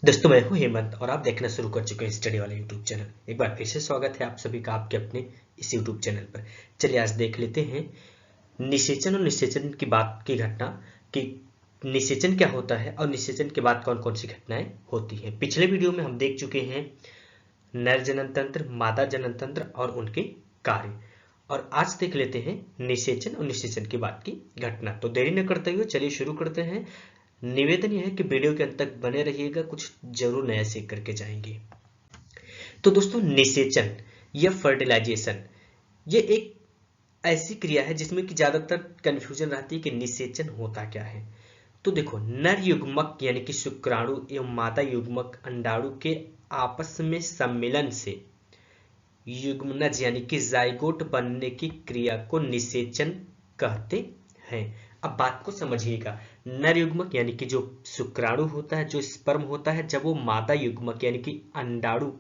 दोस्तों मैं हूं हेमंत और आप देखना शुरू कर चुके हैं स्टडी वाला यूट्यूब चैनल। एक बार फिर से स्वागत है आप सभी का आपके अपने इस यूट्यूब चैनल पर। चलिए आज देख लेते हैं निषेचन और निषेचन की बात की घटना कि निषेचन क्या होता है और निषेचन के बाद कौन कौन सी घटनाएं होती हैं। पिछले वीडियो में हम देख चुके हैं नर जनन तंत्र, मादा जनन तंत्र और उनके कार्य, और आज देख लेते हैं निषेचन और निषेचन के बाद की घटना। तो देरी न करते हुए चलिए शुरू करते हैं। निवेदन यह है कि वीडियो के अंत तक बने रहिएगा, कुछ जरूर नया सीख करके जाएंगे। तो दोस्तों निषेचन या फर्टिलाइजेशन ये एक ऐसी क्रिया है जिसमें कि ज्यादातर कंफ्यूजन रहती है कि निषेचन होता क्या है। तो देखो, नर युग्मक यानी कि शुक्राणु एवं मादा युग्मक अंडाणु के आपस में सम्मिलन से युग्मनज यानी कि जाइगोट बनने की क्रिया को निषेचन कहते हैं। अब बात को समझिएगा, नर युग्मक यानी कि जो शुक्राणु होता है, जो स्पर्म होता है, जब वो मादा युग्मक यानी कि अंडाणु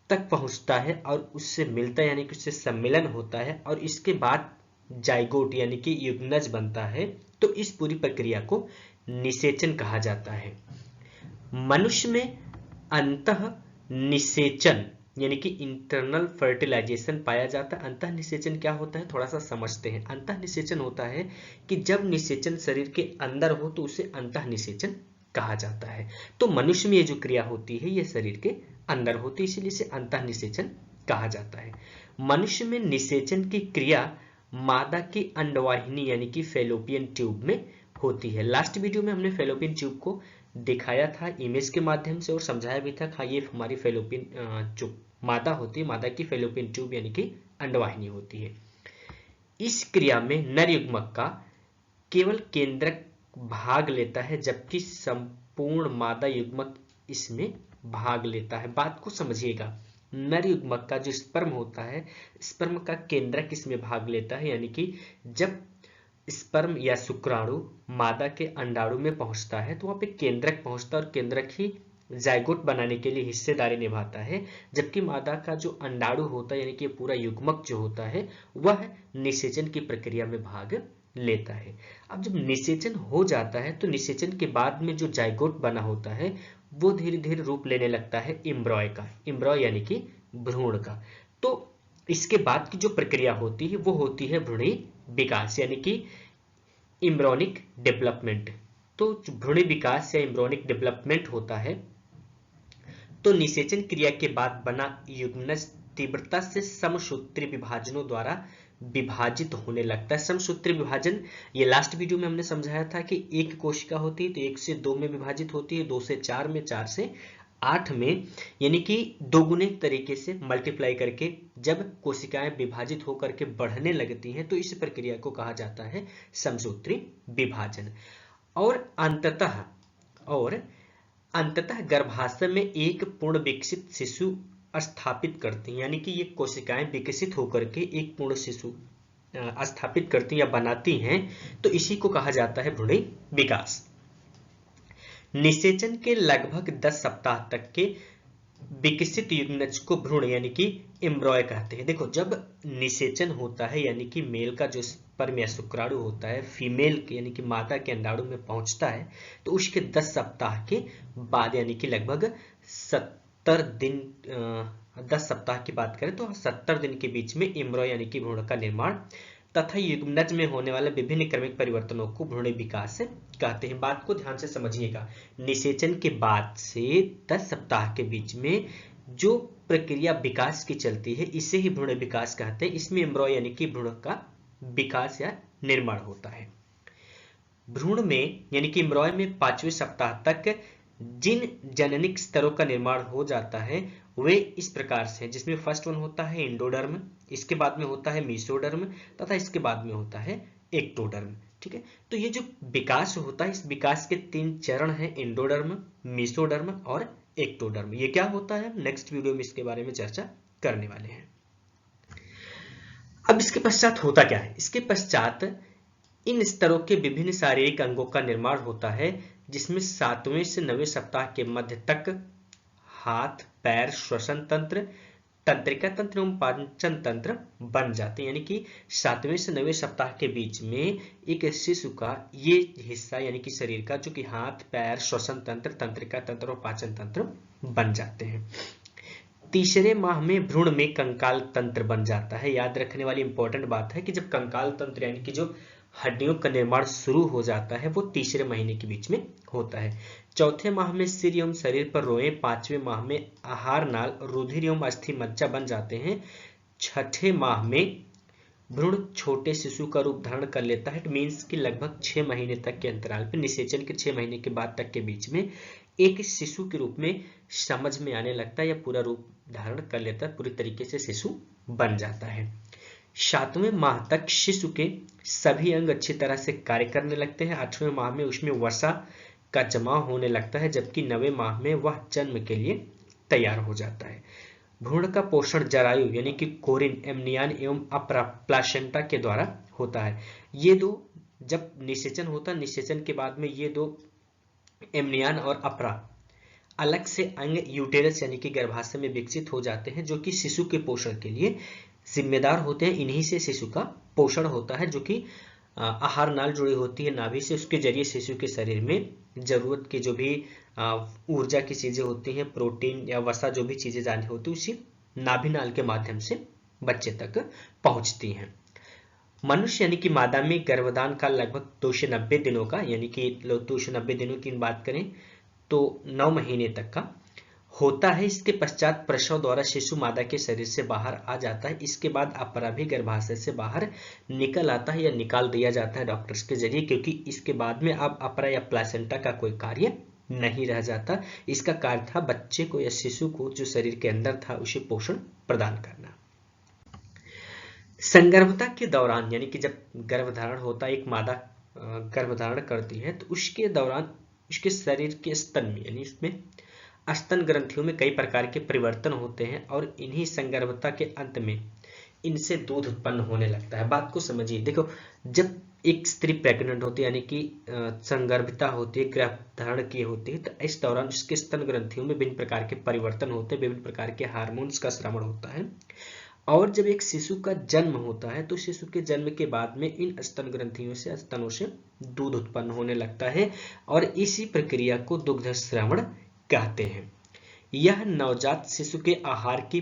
तक पहुंचता है और उससे मिलता है यानी कि उससे सम्मिलन होता है और इसके बाद जाइगोट यानी कि युग्मनज बनता है, तो इस पूरी प्रक्रिया को निषेचन कहा जाता है। मनुष्य में अंतः निषेचन यानी कि इंटरनल फर्टिलाइजेशन पाया जाता है। अंतः निषेचन क्या होता है थोड़ा सा समझते हैं। अंतः निषेचन होता है कि जब निषेचन शरीर के अंदर हो तो उसे अंतः निषेचन कहा जाता है। तो मनुष्य में ये जो क्रिया होती है ये शरीर के अंदर होती है, इसलिए इसे अंतः निषेचन कहा जाता है। मनुष्य में निषेचन की क्रिया मादा की अंडवाहिनी यानी कि फैलोपियन ट्यूब में होती है। लास्ट वीडियो में हमने फैलोपियन ट्यूब को दिखाया था इमेज के माध्यम से और समझाया भी था। ये हमारी फैलोपियन जो मादा होती है, मादा की फैलोपियन ट्यूब यानी कि अंडवाहिनी होती है। इस क्रिया में नर युग्मक का केवल केंद्रक भाग लेता है जबकि संपूर्ण मादा युग्मक इसमें भाग लेता है। बात को समझिएगा, नर युग्मक का जो स्पर्म होता है, स्पर्म का केंद्रक इसमें भाग लेता है, यानी कि जब स्पर्म या शुक्राणु मादा के अंडाणु में पहुंचता है तो वहां पे केंद्रक पहुंचता है और केंद्रक ही जाइगोट बनाने के लिए हिस्सेदारी निभाता है, जबकि मादा का जो अंडाणु होता है यानी कि पूरा युग्मक जो होता है वह निषेचन की प्रक्रिया में भाग लेता है। अब जब निषेचन हो जाता है तो निषेचन के बाद में जो जाइगोट बना होता है वो धीरे धीरे रूप लेने लगता है इम्ब्रॉय का, इम्ब्रॉय यानी कि भ्रूण का। तो इसके बाद की जो प्रक्रिया होती है वो होती है भ्रूणी विकास यानी कि इम्ब्रोनिक डेवलपमेंट। तो भ्रूणी विकास या इम्ब्रोनिक डेवलपमेंट होता है तो निषेचन क्रिया के बाद बना युग्मनज तीव्रता से समसूत्री विभाजनों द्वारा विभाजित होने लगता है। समसूत्री विभाजन ये लास्ट वीडियो में हमने समझाया था कि एक कोशिका होती है तो 1 से 2 में विभाजित होती है, 2 से 4 में, 4 से 8 में, यानी कि दोगुने तरीके से मल्टीप्लाई करके जब कोशिकाएं विभाजित होकर के बढ़ने लगती हैं तो इस प्रक्रिया को कहा जाता है समसूत्री विभाजन। और अंततः गर्भाशय में एक पूर्ण विकसित शिशु स्थापित करती हैं, यानी कि ये कोशिकाएं विकसित होकर के एक पूर्ण शिशु स्थापित करती हैं या बनाती हैं, तो इसी को कहा जाता है भ्रूणी विकास। निषेचन के लगभग 10 सप्ताह तक के विकसित युग्मनज को भ्रूण यानी कि एम्ब्रॉय कहते हैं। देखो, जब निषेचन होता है यानी कि मेल का जो स्पर्म या शुक्राणु होता है फीमेल के यानी कि माता के अंडाणु में पहुंचता है तो उसके 10 सप्ताह के बाद यानी कि लगभग 70 दिन, 10 सप्ताह की बात करें तो 70 दिन के बीच में एम्ब्रॉय यानी कि भ्रूण का निर्माण तथा युग्मनज में होने वाले विभिन्न क्रमिक परिवर्तनों को भ्रूण विकास कहते हैं। बात को ध्यान से समझिएगा, निषेचन के बाद से 10 सप्ताह के बीच में जो प्रक्रिया विकास की चलती है इसे ही भ्रूण विकास कहते हैं। इसमें एम्ब्रॉय यानी कि भ्रूण का विकास या निर्माण होता है। भ्रूण में यानी कि एम्ब्रॉय में 5वें सप्ताह तक जिन जननिक स्तरों का निर्माण हो जाता है वे इस प्रकार से हैं, जिसमें फर्स्ट वन होता है एंडोडर्म, इसके बाद में होता है मीसोडर्म तथा इसके बाद में होता है एक्टोडर्म। ठीक है, तो ये जो विकास होता है इस विकास के 3 चरण हैं, एंडोडर्म, मीसोडर्म और एक्टोडर्म। ये क्या होता है नेक्स्ट वीडियो में इसके बारे में चर्चा करने वाले हैं। अब इसके पश्चात होता क्या है, इसके पश्चात इन स्तरों के विभिन्न शारीरिक अंगों का निर्माण होता है, जिसमें 7वें से 9वें सप्ताह के मध्य तक हाथ, पैर, श्वसन तंत्र तंत्रिका तंत्र एवं पाचन तंत्र बन जाते हैं। यानी कि 7वें से 9वें सप्ताह के बीच में एक शिशु का ये हिस्सा यानी कि शरीर का जो कि हाथ, पैर, श्वसन तंत्र, तंत्रिका तंत्र और पाचन तंत्र बन जाते हैं। तीसरे माह में भ्रूण में कंकाल तंत्र बन जाता है। याद रखने वाली इंपॉर्टेंट बात है कि जब कंकाल तंत्र यानी कि जो हड्डियों का निर्माण शुरू हो जाता है वो तीसरे महीने के बीच में होता है। चौथे माह में सिर एवं शरीर पर रोएं, 5वें माह में आहार नाल, रुधिर एवं अस्थि मज्जा बन जाते हैं। 6ठे माह में भ्रूण छोटे शिशु का रूप धारण कर लेता है। मीन्स कि लगभग 6 महीने तक के अंतराल पे, निषेचन के 6 महीने के बाद तक के बीच में एक शिशु के रूप में समझ में आने लगता है या पूरा रूप धारण कर लेता है, पूरी तरीके से शिशु बन जाता है। 7वें माह तक शिशु के सभी अंग अच्छी तरह से कार्य करने लगते हैं। 8वें माह में उसमें वसा का जमाव होने लगता है, जबकि 9वें माह में वह जन्म के लिए तैयार हो जाता है। भ्रूण का पोषण जरायु यानी कि कोरिन, एमनियन एवं अपरा प्लासेंटा के द्वारा होता है। ये दो जब निषेचन होता है, निषेचन के बाद में ये दो एमनियन और अपरा अलग से अंग यूटेरस यानी कि गर्भाशय में विकसित हो जाते हैं, जो कि शिशु के पोषण के लिए जिम्मेदार होते हैं। इन्हीं से शिशु का पोषण होता है, जो कि आहार नाल जुड़ी होती है नाभि से। उसके जरिए शिशु के शरीर में जरूरत की जो भी ऊर्जा की चीजें होती हैं, प्रोटीन या वसा जो भी चीजें जानी होती है, उसी नाभि नाल के माध्यम से बच्चे तक पहुंचती हैं। मनुष्य यानी कि मादा में गर्भधान काल लगभग 290 दिनों का, यानी कि 290 दिनों की बात करें तो 9 महीने तक का होता है। इसके पश्चात प्रसव द्वारा शिशु मादा के शरीर से बाहर आ जाता है। इसके बाद अपरा भी गर्भाशय से बाहर निकल आता है या निकाल दिया जाता है डॉक्टर्स के जरिए, क्योंकि इसके बाद में अब अपरा या प्लासेंटा का कोई कार्य नहीं रह जाता। इसका कार्य था बच्चे को या शिशु को जो शरीर के अंदर था उसे पोषण प्रदान करना। संगर्भता के दौरान यानी कि जब गर्भधारण होता है, एक मादा गर्भधारण करती है, तो उसके दौरान उसके शरीर के स्तन में यानी इसमें स्तन ग्रंथियों में कई प्रकार के परिवर्तन होते हैं और इन्हीं संगर्भता के अंत में इनसे दूध उत्पन्न होने लगता है। बात को समझिए, देखो जब एक स्त्री प्रेग्नेंट होती है यानी कि संगर्भिता होती है, गर्भधारण की होती है, तो इस दौरान उसके स्तन ग्रंथियों में विभिन्न प्रकार के परिवर्तन होते हैं, विभिन्न प्रकार के हार्मोन्स का श्रवण होता है। और जब एक शिशु का जन्म होता है तो शिशु के जन्म के बाद में इन स्तन ग्रंथियों से, स्तनों से दूध उत्पन्न होने लगता है और इसी प्रक्रिया को दुग्ध श्रवण कहते हैं। यह नवजात शिशु के आहार की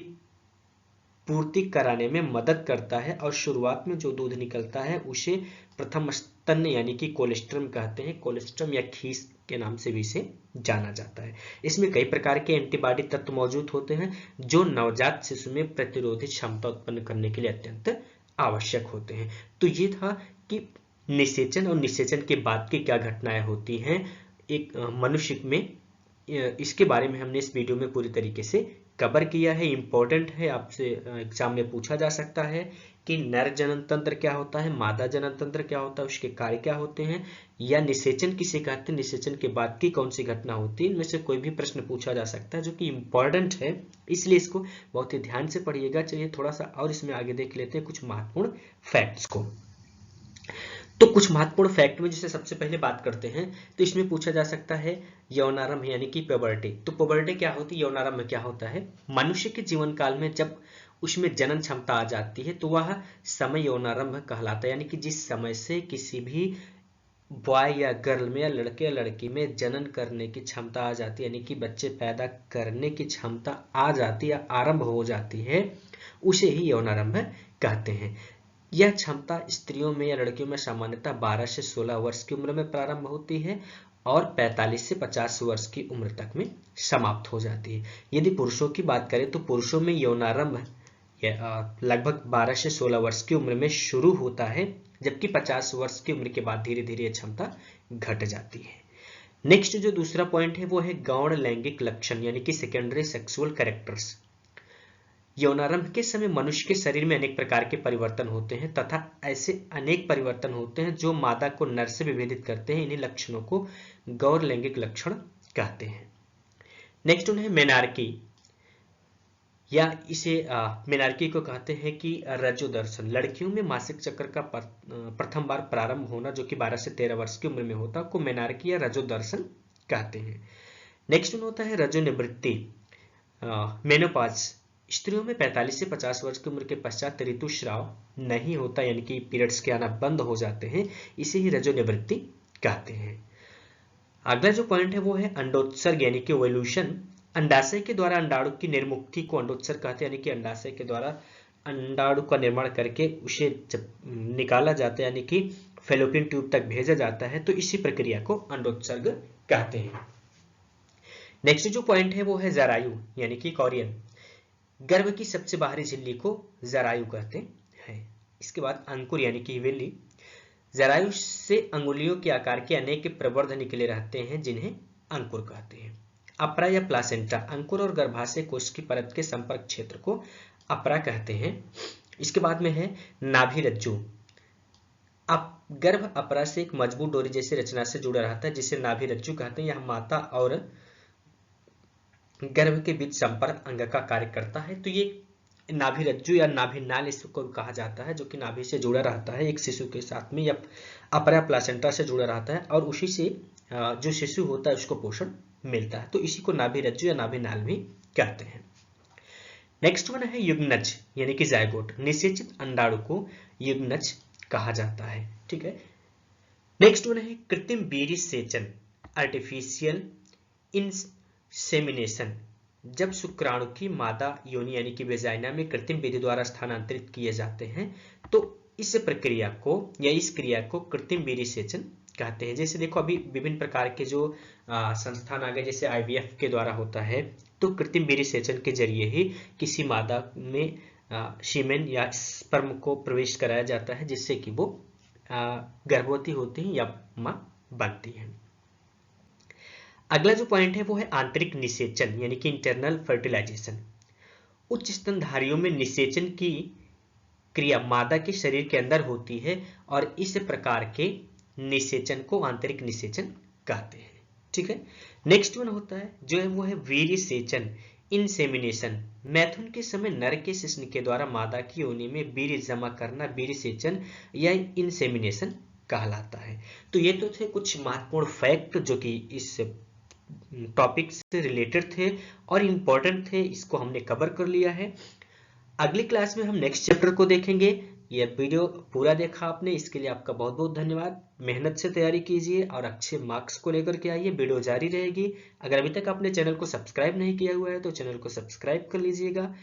पूर्ति कराने में मदद करता है और शुरुआत में जो दूध निकलता है उसे प्रथम स्तन यानी कि कोलेस्ट्रम कहते हैं। कोलेस्ट्रम या खीस के नाम से भी इसे जाना जाता है। इसमें कई प्रकार के एंटीबॉडी तत्व मौजूद होते हैं जो नवजात शिशु में प्रतिरोधी क्षमता उत्पन्न करने के लिए अत्यंत आवश्यक होते हैं। तो ये था कि निषेचन और निषेचन के बाद की क्या घटनाएं होती हैं एक मनुष्य में। इसके बारे में हमने इस वीडियो में पूरी तरीके से कवर किया है। इंपॉर्टेंट है, आपसे एग्जाम में पूछा जा सकता है कि नर जनन तंत्र क्या होता है, मादा जनन तंत्र क्या होता है, उसके कार्य क्या होते हैं, या निषेचन किसे कहते हैं, निषेचन के बाद की कौन सी घटना होती है। इनमें से कोई भी प्रश्न पूछा जा सकता है जो कि इंपॉर्टेंट है, इसलिए इसको बहुत ही ध्यान से पढ़िएगा। चलिए थोड़ा सा और इसमें आगे देख लेते हैं कुछ महत्वपूर्ण फैक्ट्स को। तो कुछ महत्वपूर्ण फैक्ट में जिसे सबसे पहले बात करते हैं तो इसमें पूछा जा सकता है यौनारंभ यानी कि प्यूबर्टी। तो प्यूबर्टी क्या होती है, यौनारंभ क्या होता है। मनुष्य के जीवन काल में जब उसमें जनन क्षमता आ जाती है तो वह समय यौनारंभ कहलाता है। यानी कि जिस समय से किसी भी बॉय या गर्ल में या लड़के या लड़की में जनन करने की क्षमता आ जाती है, यानी कि बच्चे पैदा करने की क्षमता आ जाती है या आरंभ हो जाती है, उसे ही यौनारंभ कहते हैं। यह क्षमता स्त्रियों में या लड़कियों में सामान्यतः 12 से 16 वर्ष की उम्र में प्रारंभ होती है और 45 से 50 वर्ष की उम्र तक में समाप्त हो जाती है। यदि पुरुषों की बात करें तो पुरुषों में यौनारंभ लगभग 12 से 16 वर्ष की उम्र में शुरू होता है, जबकि 50 वर्ष की उम्र के बाद धीरे धीरे यह क्षमता घट जाती है। नेक्स्ट जो दूसरा पॉइंट है वो है गौण लैंगिक लक्षण यानी कि सेकेंडरी सेक्सुअल कैरेक्टर्स। यौनारंभ के समय मनुष्य के शरीर में अनेक प्रकार के परिवर्तन होते हैं तथा ऐसे अनेक परिवर्तन होते हैं जो मादा को नर से विभेदित करते हैं। इन्हीं लक्षणों को गौर लैंगिक लक्षण कहते हैं। नेक्स्ट है मेनार्की, या इसे मेनार्की को कहते हैं कि रजोदर्शन। लड़कियों में मासिक चक्र का प्रथम बार प्रारंभ होना जो कि 12 से 13 वर्ष की उम्र में होता है को मेनार्की या रजोदर्शन कहते हैं। नेक्स्ट होता है रजोनिवृत्ति, मेनोपॉज। स्त्रियों में 45 से 50 वर्ष की उम्र के पश्चात ऋतुस्राव नहीं होता, यानी कि पीरियड्स के आना बंद हो जाते हैं, इसे ही रजोनिवृत्ति कहते हैं। अगला जो पॉइंट है वो है अंडोत्सर्ग यानी कि ओवल्यूशन। अंडाशय के द्वारा अंडाणु की निर्मुक्ति को अंडोत्सर्ग कहते हैं, यानी कि अंडाशय के द्वारा अंडाणु का निर्माण करके उसे जब निकाला जाता है यानी कि फैलोपियन ट्यूब तक भेजा जाता है, तो इसी प्रक्रिया को अंडोत्सर्ग कहते हैं। नेक्स्ट जो पॉइंट है वो है जरायु यानी कि कॉरियन। गर्भ की सबसे बाहरी झिल्ली को जरायु कहते हैं। इसके बाद अंकुर यानी कि वेली। जरायु से अंगुलियों के आकार के अनेक प्रवर्ध निकले रहते हैं जिन्हें अंकुर कहते हैं। अपरा या प्लासेंटा, अंकुर और गर्भाशय कोश की परत के संपर्क क्षेत्र को अपरा कहते हैं। इसके बाद में है नाभि रज्जु। गर्भ अपरा से एक मजबूत डोरी जैसी रचना से जुड़ा रहता है जिसे नाभि रज्जु कहते हैं। यह माता और गर्भ के बीच संपर्क अंग का कार्य करता है। तो ये नाभि रज्जु या नाभि नाल इसको कहा जाता है, जो कि नाभि से जुड़ा रहता है एक शिशु के साथ में, या अपरा प्लासेंटा से जुड़ा रहता है और उसी से जो शिशु होता है उसको पोषण मिलता है। तो इसी को नाभि रज्जु या नाभि नाल भी कहते हैं। नेक्स्ट वन है युग्नज यानी कि जायगोट। निषेचित अंडाणु को युग्नज कहा जाता है। ठीक है। नेक्स्ट वन है कृत्रिम बीरी सेचन, आर्टिफिशियल इंसेमिनेशन। जब शुक्राणु की मादा योनि यानी कि वेजाइना में कृत्रिम विधि द्वारा स्थानांतरित किए जाते हैं तो इस प्रक्रिया को या इस क्रिया को कृत्रिम बीरी सेचन कहते हैं। जैसे देखो अभी विभिन्न प्रकार के जो संस्थान आ गए, जैसे आईवीएफ के द्वारा होता है, तो कृत्रिम बीरी सेचन के जरिए ही किसी मादा में सीमेन या स्पर्म को प्रवेश कराया जाता है जिससे कि वो गर्भवती होती है या मां बनती है। अगला जो पॉइंट है वो है आंतरिक निषेचन यानी कि इंटरनल फर्टिलाइजेशन। उच्च स्तनधारियों में निषेचन की क्रिया मादा के शरीर के अंदर होती है और इस प्रकार के निषेचन को आंतरिक निषेचन कहते हैं। ठीक है। नेक्स्ट वन होता है जो है वो है वीर्य सेचन, इंसेमिनेशन। मैथुन के समय नर के शिश्न के द्वारा मादा की योनि में वीर्य जमा करना वीर्य सेचन या इंसेमिनेशन कहलाता है। तो ये तो थे कुछ महत्वपूर्ण फैक्ट जो कि इस टॉपिक से रिलेटेड थे और इम्पोर्टेंट थे, इसको हमने कवर कर लिया है। अगली क्लास में हम नेक्स्ट चैप्टर को देखेंगे। यह वीडियो पूरा देखा आपने, इसके लिए आपका बहुत बहुत धन्यवाद। मेहनत से तैयारी कीजिए और अच्छे मार्क्स को लेकर के आइए। वीडियो जारी रहेगी। अगर अभी तक आपने चैनल को सब्सक्राइब नहीं किया हुआ है तो चैनल को सब्सक्राइब कर लीजिएगा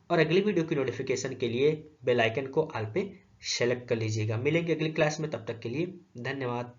और अगली वीडियो की नोटिफिकेशन के लिए बेल आइकन को ऑल पे सेलेक्ट कर लीजिएगा। मिलेंगे अगली क्लास में, तब तक के लिए धन्यवाद।